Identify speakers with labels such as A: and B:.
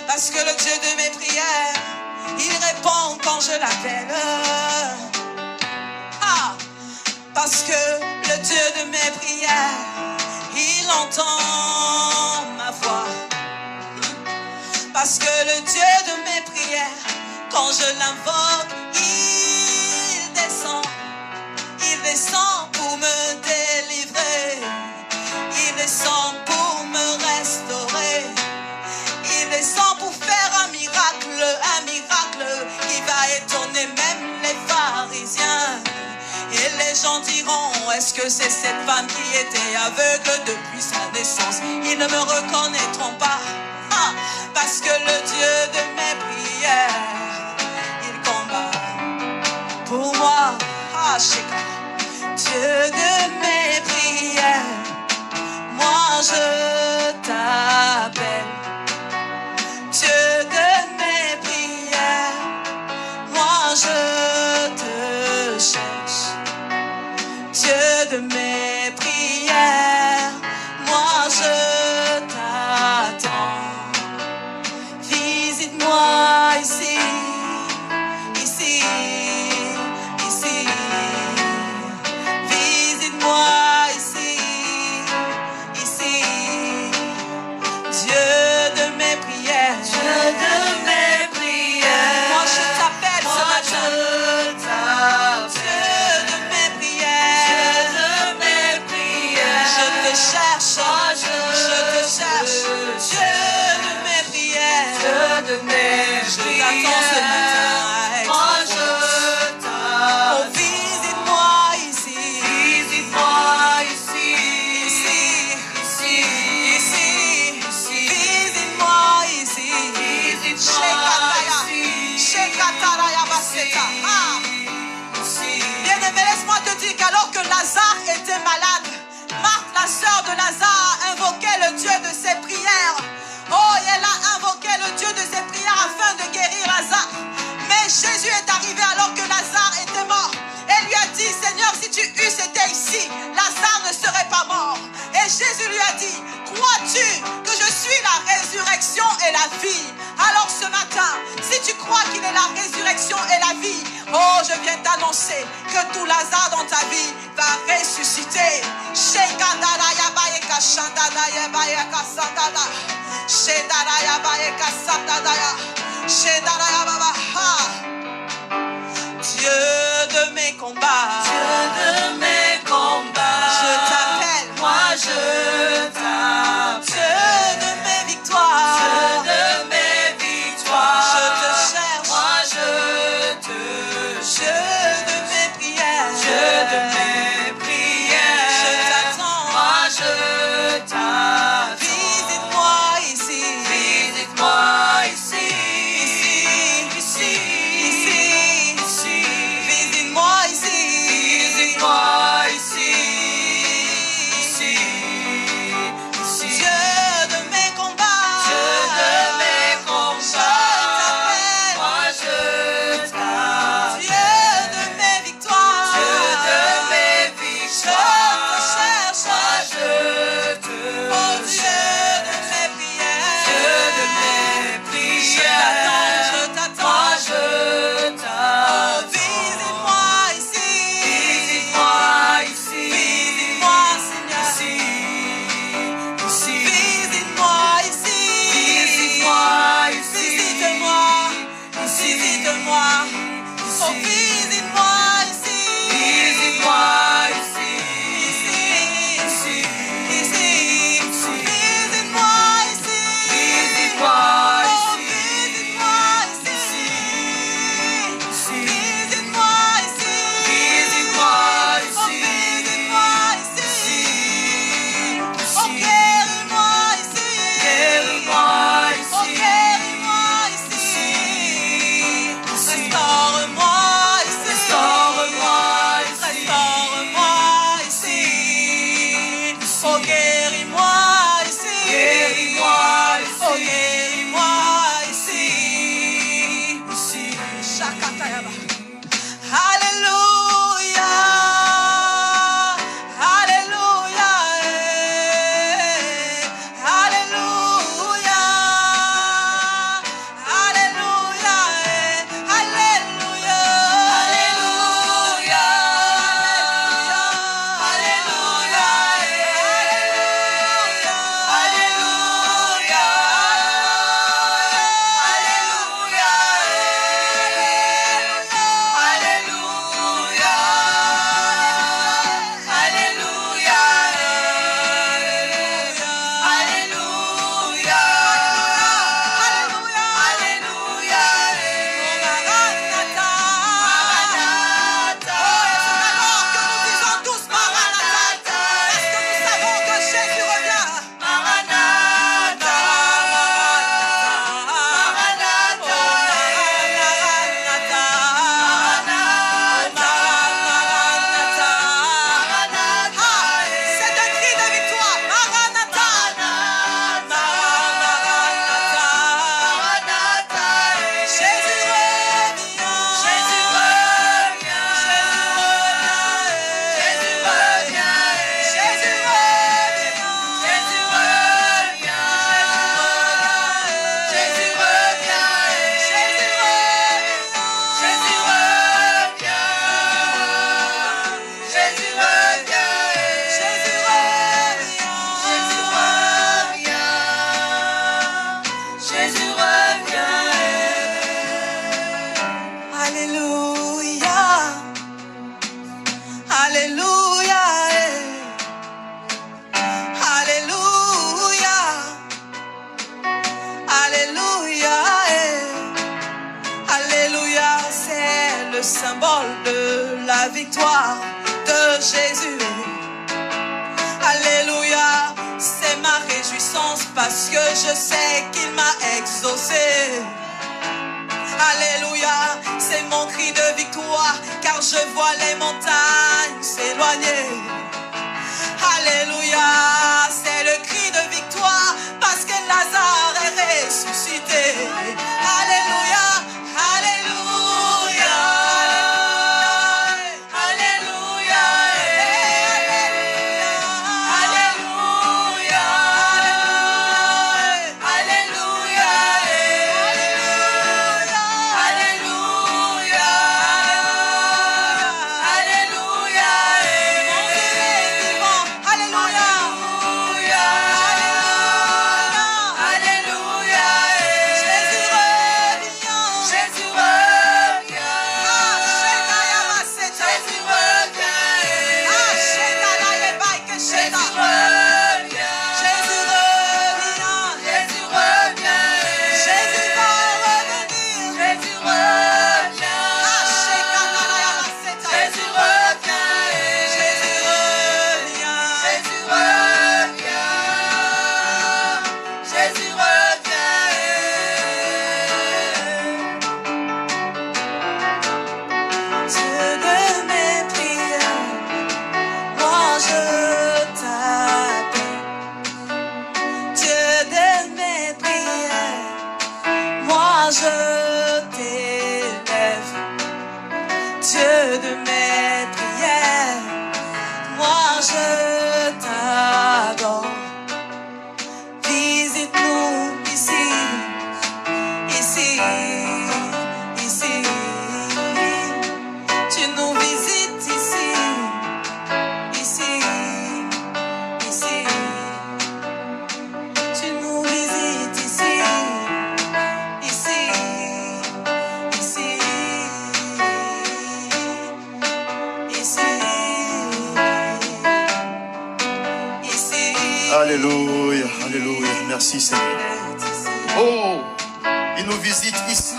A: Parce que le Dieu de mes prières, il répond quand je l'appelle. Parce que le Dieu de mes prières, il entend ma voix. Parce que le Dieu de mes prières, quand je l'invoque, il descend pour me délivrer, il descend pour me restaurer, il descend pour faire un miracle qui va étonner même les pharisiens. Et les gens diront, est-ce que c'est cette femme qui était aveugle depuis sa naissance? Ils ne me reconnaîtront pas, parce que le Dieu de mes prières, il combat pour moi. Dieu de mes prières, moi je t'appelle. Dieu de mes prières, moi je te cherche. Dieu de mes prières, moi je t'attends. Visite-moi ici, ici, ici. Visite-moi ici, ici. Dieu de mes prières, Dieu de mes prières, moi je t'appelle ce matin. Dieu de mes prières, Dieu de mes prières, je te cherche, je te cherche. Dieu de mes prières, Dieu de mes prières, je t'attends ce matin. Moi je t'attends. Oh, visite-moi ici, visite-moi ici, ici, ici, ici, ici. Visite-moi ici, visite-moi ici. Shekataraya Baseta. Bien-aimé, laisse-moi te dire qu'alors que Lazare était malade, Marthe, la sœur de Lazare, a invoqué le Dieu de ses prières. Oh, et elle a invoqué le Dieu de ses prières afin de guérir Lazare. Mais Jésus est arrivé alors que Lazare était mort. Et lui a dit, Seigneur, si tu eusses été ici, Lazare ne serait pas mort. Et Jésus lui a dit, crois-tu que je suis la résurrection et la vie? Alors ce matin, si tu crois qu'il est la résurrection et la vie, oh, je viens t'annoncer que tout Lazare dans ta vie va ressusciter. Dieu de mes combats, Dieu de mes combats, je t'appelle, moi je t'appelle. Dieu de mes victoires, Dieu de mes victoires, je te cherche, moi je te cherche. Dieu de mes prières, Dieu de mes prières, je t'attends, moi je t'attends. Visite-moi ici, visite-moi ici, ici, ici, ici, ici. Visite-moi ici, symbole de la victoire de Jésus. Alléluia, c'est ma réjouissance parce que je sais qu'il m'a exaucé. Alléluia, c'est mon cri de victoire car je vois les montagnes s'éloigner. Alléluia, c'est le cri de victoire parce que Lazare est ressuscité. Alléluia, alléluia, alléluia, alléluia, alléluia, alléluia, alléluia, alléluia, mon Dieu est vivant. Alléluia, alléluia, Jésus revient, Jésus revient, Jésus revient, Jésus revient, Jésus revient, Jésus revient, Jésus va revenir, Jésus revient, Jésus revient, Jésus revient, Jésus revient, Dieu de mes prières, moi je t'appelle. Dieu de mes prières, moi je t'élève. Dieu de mes prières, moi je t'adore. Visite-nous ici, ici, ici. Tu nous visites ici, ici, ici. Tu nous visites ici, ici, ici, ici, ici.
B: Alléluia, alléluia. Merci Seigneur. Oh, il nous visite ici.